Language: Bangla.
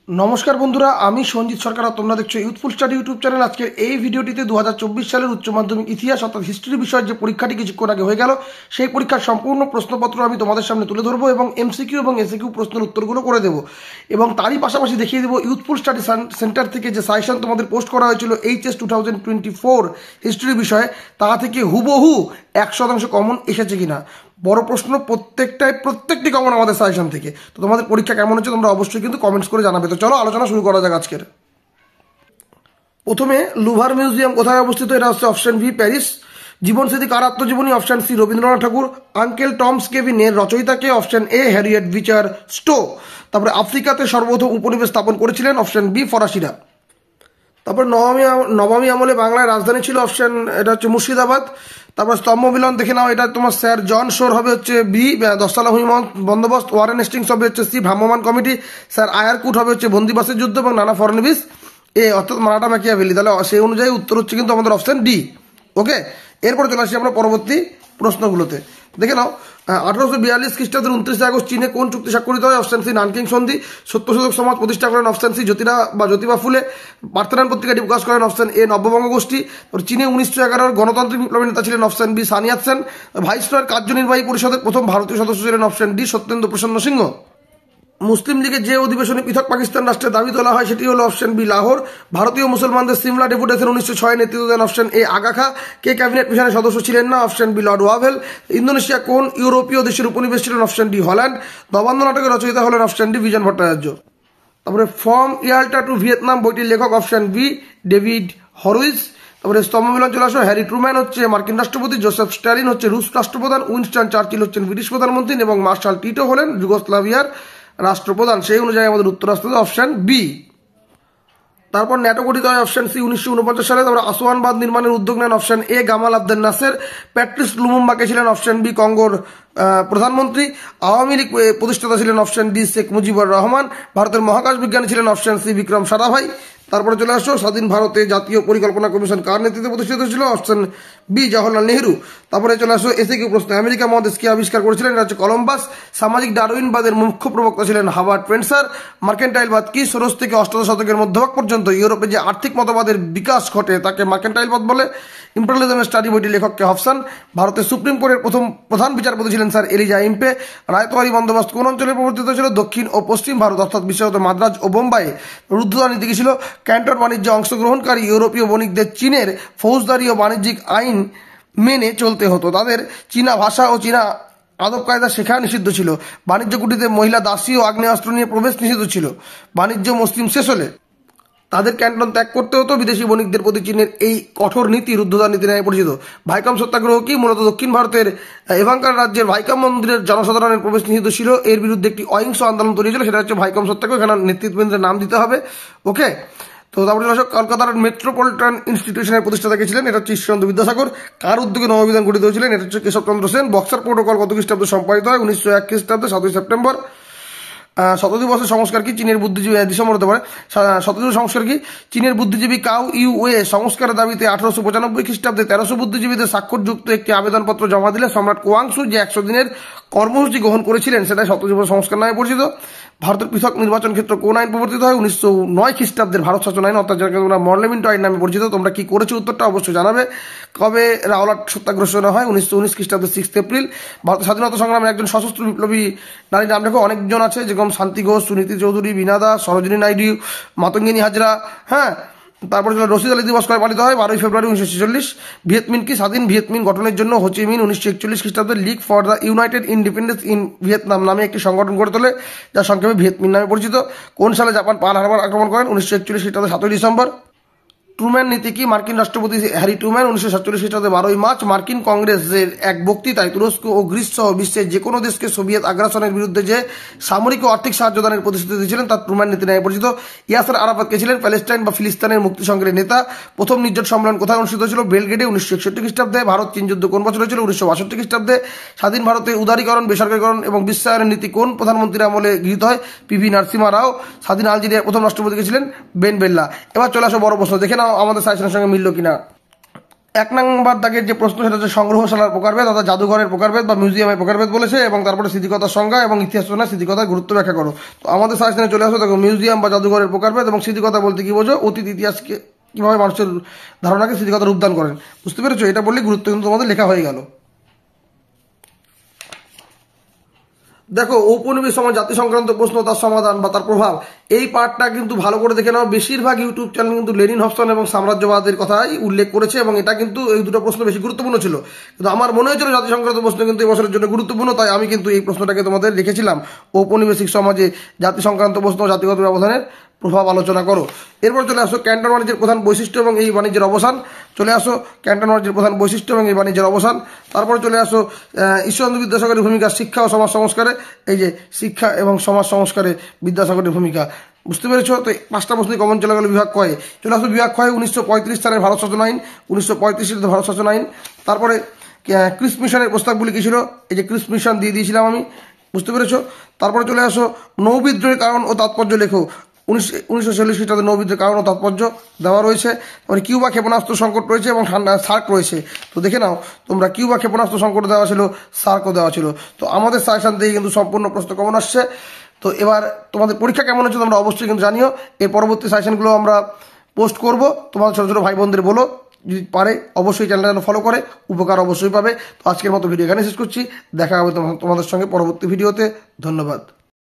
নমস্কার বন্ধুরা, আমি সঞ্জিত সরকার আর তোমরা দেখছো ইউথফুল স্টাডি ইউটিউব চ্যানেল। আজকের এই ভিডিওটিতে 2024 সালের উচ্চ মাধ্যমিক ইতিহাস অর্থাৎ হিস্ট্রি বিষয়ের যে পরীক্ষাটি কিছুক্ষণ আগে হয়ে গেল সেই পরীক্ষার সম্পূর্ণ প্রশ্নপত্র আমি তোমাদের সামনে তুলে ধরবো এবং এমসিকিউ এবং এসিকিউ প্রশ্নের উত্তরগুলো করে দেবো এবং তারই পাশাপাশি দেখিয়ে দেবো ইউথফুল স্টাডি সেন্টার থেকে যে সাজেশন তোমাদের পোস্ট করা হয়েছিল এইচএস 2024 হিস্ট্রি বিষয়ে তা থেকে হুবহু 100% কমন এসেছে কিনা। বড় প্রশ্ন প্রত্যেকটি কমন আমাদের সাজেশন থেকে। তো তোমাদের পরীক্ষা কেমন হচ্ছে তোমরা অবশ্যই কিন্তু কমেন্টস করে জানাবে। তো চলো আলোচনা শুরু করা যাক আজকের। প্রথমে লুভার মিউজিয়াম কোথায় অবস্থিত? এটা হচ্ছে অপশন বি প্যারিস। জীবনস্মৃতি কার আত্মজীবনী? Option C Rabindranath Tagore. Uncle Tom's কেভিনের রচয়িতাকে? Option A Harriet Beecher Stowe. তারপরে আফ্রিকাতে সর্বপ্রথম উপনিবেশ স্থাপন করেছিলেন? অপশন বি ফরাসিরা। তারপর নবমী আমলে বাংলার রাজধানী ছিল? অপশন এটা হচ্ছে মুর্শিদাবাদ। তারপর স্তম্ভ মিলন দেখে নাও, এটা তোমার স্যার জন শোর হবে হচ্ছে বি। দশতলা ভূমি বন্দোবস্ত ওয়ারেন হেস্টিংস হবে হচ্ছে সি ভ্রাম্যমাণ কমিটি। স্যার আয়ারকুট হবে হচ্ছে বন্দিবাসের যুদ্ধ এবং নানা ফরনিবিস এ অর্থাৎ মারাঠা ম্যাকিয়াভেলি। তাহলে সেই অনুযায়ী উত্তর হচ্ছে কিন্তু আমাদের অপশন ডি। ওকে, এরপরে চলে আসি আমরা পরবর্তী প্রশ্নগুলোতে। দেখে নাও, 1842 খ্রিস্টাব্দের 29 আগস্ট চীনে কোন চুক্তি স্বাক্ষরিত হয়? অপশন সি নানকিং সন্ধি। সত্যশোধক সমাজ প্রতিষ্ঠা করেন? অপশন সি জ্যোতিবা ফুলে। পার্থেনান পত্রিকাটি প্রকাশ করেন? অপশন এ নব্যবঙ্গ গোষ্ঠী। চীনে 1911 গণতান্ত্রিক বিপ্লবী নেতা ছিলেন? Option B Sun Yatsen. ভাইসরয়ের কার্যনির্বাহী পরিষদের প্রথম ভারতীয় সদস্য ছিলেন? অপশন ডি সত্যেন্দ্র প্রসন্ন সিংহ। মুসলিম লীগের যে অধিবেশনে পৃথক পাকিস্তান রাষ্ট্রের দাবি তোলা হয় সেটি হলো অপশন বি লাহোর। ভারতীয় মুসলমানদের সিমলা ডেপুটেশন 1906 নেতৃত্ব দেন? অপশন এ আগা খা। কে ক্যাবিনেট মিশনের সদস্য ছিলেন না? Option B Lord Wavell. Indonesia কোন ইউরোপীয় দেশের উপনিবেশ ছিলেন? Option D Holland. নবান্ন নাটকের রচয়িতা হলেন? Option D Bijon Bhattacharya. তারপরে ফ্রম ইয়াল্টা টু ভিয়েতনাম বইটির লেখক? Option B David Horowitz. তারপরে স্তম্ভ মিলন চলে আসো, হ্যারি ট্রুম্যান হচ্ছে মার্কিন রাষ্ট্রপতি, জোসেফ স্ট্যালিন হচ্ছে রুশ রাষ্ট্রপ্রধান, উইনস্টন চার্চিল হচ্ছেন ব্রিটিশ প্রধানমন্ত্রী এবং মার্শাল টিটো হলেন যুগোস্লাভিয়ার রাষ্ট্রপ্রধান। সেই অনুযায়ী আমাদের উত্তর আসতে হবে অপশন বি। তারপর ন্যাটো গঠিত হয়? অপশন সি 1949 সালে। তারপর আসওয়ান বাঁধ নির্মাণের উদ্যোগ নেন? Option A Gamal Abdel Nasser. Patrice লুমুম্বাকে ছিলেন? অপশন বি কঙ্গোর প্রধানমন্ত্রী। আওয়ামী লীগ প্রতিষ্ঠাতা ছিলেন? Option D Sheikh Mujibur Rahman. ভারতের মহাকাশ বিজ্ঞানী ছিলেন? Option C Vikram Sarabhai. তারপরে চলে আসো, স্বাধীন ভারতে জাতীয় পরিকল্পনা কমিশন কার নেতৃত্বে প্রতিষ্ঠিত ছিল? Option B Jawaharlal Nehru. তারপরে চলে আসো এসিকিউ প্রশ্ন, আমেরিকা মহাদেশকে আবিষ্কার করেছিলেন? এটা হচ্ছে কলম্বাস। সামাজিক ডারউইনবাদের মুখ্য প্রবক্তা ছিলেন হার্বার্ট স্পেন্সার। মার্কেন্টাইলবাদ কি? ষোড়শ থেকে অষ্টাদশ শতকের মধ্যভাগ পর্যন্ত ইউরোপে যে আর্থিক মতবাদের বিকাশ ঘটে তাকে মার্কেন্টাইলবাদ বলে। ইম্পেরিয়ালিজমের স্টাডি বইটির লেখককে? হবসন। ভারতের সুপ্রিম কোর্টের প্রথম প্রধান বিচারপতি ছিলেন স্যার এলিজা ইম্পে। রায়তওয়ারি বন্দোবস্ত কোন অঞ্চলে প্রবর্তিত ছিল? দক্ষিণ ও পশ্চিম ভারত অর্থাৎ বিশেষত মাদ্রাজ ও বোম্বাইয়ে। রুদ্ধতা নীতি কি ছিল? ক্যান্টন বাণিজ্যে অংশগ্রহণকারী ইউরোপীয় বণিকদের চীনের ফৌজদারি ও বাণিজ্যিক আইন মেনে চলতে হতো। তাদের চীনা ভাষা ও চীনা আদব কায়দা শেখা নিষিদ্ধ ছিল। বাণিজ্য কুটিতে মহিলা দাসী ও আগ্নেয়াস্ত্র নিয়ে প্রবেশ নিষিদ্ধ ছিল। বাণিজ্য মুসলিম শেষ হলে তাদের ক্যান্টন ত্যাগ করতে হতো। বিদেশি বণিকদের প্রতি চীনের এই কঠোর নীতি রুদ্ধতা নীতি নামে পরিচিত। ভাইকাম সত্যাগ্রহ কি? মূলত দক্ষিণ ভারতের এভাঙ্কার রাজ্যের ভাইকাম মন্দিরের জনসাধারণের প্রবেশ নিষিদ্ধ ছিল। এর বিরুদ্ধে একটি অহিংস আন্দোলন তৈরি ছিল, সেটা হচ্ছে ভাইকাম সত্যাগ্রহ। এখানে নেতৃত্বের নাম দিতে হবে। ওকে, তো তারপরে কলকাতার মেট্রোপলিটন ইনস্টিটিউশনের প্রতিষ্ঠাতা কে ছিলেন? এটা হচ্ছে ঈশ্বরচন্দ্র বিদ্যাসাগর। কার উদ্যোগে নববিধান গঠিত হয়েছিলেন? এটা হচ্ছে কেশবচন্দ্র সেন। বক্সার প্রোটোকল কত খ্রিস্টাব্দে সম্পাদিত হয়? 1901 খ্রিস্টাব্দে 7 সেপ্টেম্বর। শতাব্দী বর্ষের সংস্কার কি? চীনের বুদ্ধিজীবী ডিসেম্বর হতে পারে। শতাব্দী সংস্কার কি? চীনের বুদ্ধিজীবী কাউ ইউ ওয়ে সংস্কারের দাবিতে 1895 খ্রিস্টাব্দে 1300 বুদ্ধিজীবীদের স্বাক্ষরযুক্ত একটি আবেদনপত্র জমা দিলে সম্রাট কোয়াংসু যে 100 দিনের কর্মসূচি গ্রহণ করেছিলেন সেটা শতাব্দী সংস্কার নামে পরিচিত। ভারতের পৃথক নির্বাচন ক্ষেত্র কোন আইন প্রবর্তিত হয়? 1909 খ্রিস্টাব্দের ভারত শাসন আইন অর্থাৎ যাকে তোমরা মর্লেমিন্টো আইন নামে পরিচিত। তোমরা কি করেছো উত্তরটা অবশ্যই জানাবে। কবে রাওলাট সত্যাগ্রহ শুরু হয়? 1919 খ্রিস্টাব্দের 6 এপ্রিল। ভারতের স্বাধীনতা সংগ্রামের একজন সশস্ত্র বিপ্লবী নারীর নাম লেখো। অনেকজন আছে, যেরকম শান্তি ঘোষ, সুনীতি চৌধুরী, বীণা দাস, সরোজিনী নাইডু, মাতঙ্গিনী হাজরা। হ্যাঁ, তারপরে রশিদ আলী দিবস কবে পালিত হয়? 12 ফেব্রুয়ারি 1946। ভিয়েতমিন কি? স্বাধীন ভিয়েতমিন গঠনের জন্য হোচিমিন 1941 খ্রিস্টাব্দে league for the United independence in Vietnam নামে একটি সংগঠন গড়ে তোলে, যা সংক্ষেপে ভিয়েতমিন নামে পরিচিত। কোন সালে জাপান পার্ল হারবার আক্রমণ করেন? 1941 খ্রিস্টাব্দে 7 ডিসেম্বর। ট্রুম্যান নীতি কি? মার্কিন রাষ্ট্রপতি হ্যারি ট্রুম্যান 1947 খ্রিস্টাব্দে 12 মার্চ মার্কিন কংগ্রেসের এক বক্তৃতায় তুরস্ক ও গ্রিস সহ বিশ্বের যে কোনো দেশকে সোভিয়েত আগ্রাসনের বিরুদ্ধে যে সামরিক ও আর্থিক সাহায্য দানের প্রতিশ্রুতি দিয়েছিলেন তা ট্রুম্যান নীতি নামে পরিচিত। ইয়াসের আরাফাত কে ছিলেন? প্যালেস্টাইন বা ফিলিস্তিনের মুক্তি সংগ্রামের নেতা। প্রথম নির্জোট সম্মেলন কোথায় অনুষ্ঠিত হয়েছিল? বেলগ্রেডে 1961 খ্রিস্টাব্দে। ভারত চীন যুদ্ধ কোন বছর হয়েছিল? 1962 খ্রিস্টাব্দে। স্বাধীন ভারতে উদারীকরণ, বেসরকারীকরণ এবং বিশ্বায়নের নীতি কোন প্রধানমন্ত্রীর আমলে গৃহীত হয়? পিভি নরসিমহা রাও। স্বাধীন আলজেরিয়ার প্রথম রাষ্ট্রপতি কে ছিলেন? বেন বেল্লা। এবার চলে আসো বড় প্রশ্ন, দেখে নাও আমাদের সাজেশনের সঙ্গে মিলল কিনা। 1 নম্বর দাগের যে প্রশ্ন সেটা হচ্ছে সংগ্রহশালার প্রকারভেদ অর্থাৎ জাদুঘরের প্রকারভেদ বা মিউজিয়ামের প্রকারভেদ বলেছে, এবং তারপরে স্মৃতিকথার সংজ্ঞা এবং ইতিহাস রচনা স্মৃতিকথার গুরুত্ব ব্যাখ্যা করো। তো আমাদের সাজেশনে চলে আসো, দেখো মিউজিয়াম বা জাদুঘরের প্রকারভেদ এবং স্মৃতিকথা বলতে কি বোঝো, অতীত ইতিহাসকে কিভাবে মানুষের ধারণাকে স্মৃতিকথা রূপদান করেন। বুঝতে পেরেছো? এটা বললে গুরুত্ব কিন্তু তোমাদের লেখা হয়ে গেল। দেখো ঔপনিবেশ সমাজ, জাতি সংক্রান্ত প্রশ্ন, তার সমাধান বা তার প্রভাব, এই পার্টটা কিন্তু ভালো করে দেখে নাও। বেশিরভাগ ইউটিউব চ্যানেল কিন্তু লেনিন, হবসন এবং সাম্রাজ্যবাদের কথাই উল্লেখ করেছে, এবং এটা কিন্তু এই দুটো প্রশ্ন বেশি গুরুত্বপূর্ণ ছিল। কিন্তু আমার মনে হয়েছিল জাতি সংক্রান্ত প্রশ্ন কিন্তু এই বছরের জন্য গুরুত্বপূর্ণ, তাই আমি কিন্তু এই প্রশ্নটাকে তোমাদের রেখেছিলাম, ঔপনিবেশিক সমাজে জাতি সংক্রান্ত প্রশ্ন, জাতিগত ব্যবধানের প্রভাব আলোচনা করো। এরপর চলে আসো ক্যান্টন বাণিজ্যের প্রধান বৈশিষ্ট্য এবং এই বাণিজ্যের অবসান। চলে আসো ক্যান্টন বাণিজ্যের প্রধান বৈশিষ্ট্য এবং এই বাণিজ্যের অবসান। তারপরে চলে আসো ঈশ্বরচন্দ্র বিদ্যাসাগরের ভূমিকা শিক্ষা ও সমাজ সংস্কারে। এই যে শিক্ষা এবং সমাজ সংস্কারে বিদ্যাসাগরের ভূমিকা। বুঝতে পেরেছো? তো 5টা প্রশ্নই কমন চলে গেল বিভাগ কয়ে। চলে আসো বিভাগ ক্ষয়ে 1935 সালের ভারত শাসন আইন, 1935 সালের ভারত শাসন আইন। তারপরে ক্রিস মিশনের প্রস্তাবগুলি কী ছিল, এই যে ক্রিস মিশন দিয়ে দিয়েছিলাম আমি। বুঝতে পেরেছো? তারপরে চলে আসো নৌবিদ্রোহের কারণ ও তাৎপর্য লেখো। 1946 খ্রিস্টাব্দে নৌবিদ্রোহের কারণ ও তাৎপর্য দেওয়া রয়েছে। তারপরে কিউবা ক্ষেপণাস্ত্র সংকট রয়েছে এবং ঠান্ডা সার্ক রয়েছে। তো দেখে নাও তোমরা, কিউবা ক্ষেপণাস্ত্র সংকট দেওয়া ছিল, সার্কও দেওয়া ছিল। তো আমাদের সাজেশন থেকে কিন্তু সম্পূর্ণ প্রশ্ন কমন আসছে। তো এবার তোমাদের পরীক্ষা কেমন হচ্ছে তোমরা অবশ্যই কিন্তু জানিও। এর পরবর্তী সাজেশনগুলো আমরা পোস্ট করব। তোমাদের ছোটো ছোটো ভাই বোনদের বলো, যদি পারে অবশ্যই চ্যানেলটা যেন ফলো করে, উপকার অবশ্যই পাবে। তো আজকের মতো ভিডিও এখানে শেষ করছি। দেখা হবে তোমাদের সঙ্গে পরবর্তী ভিডিওতে। ধন্যবাদ।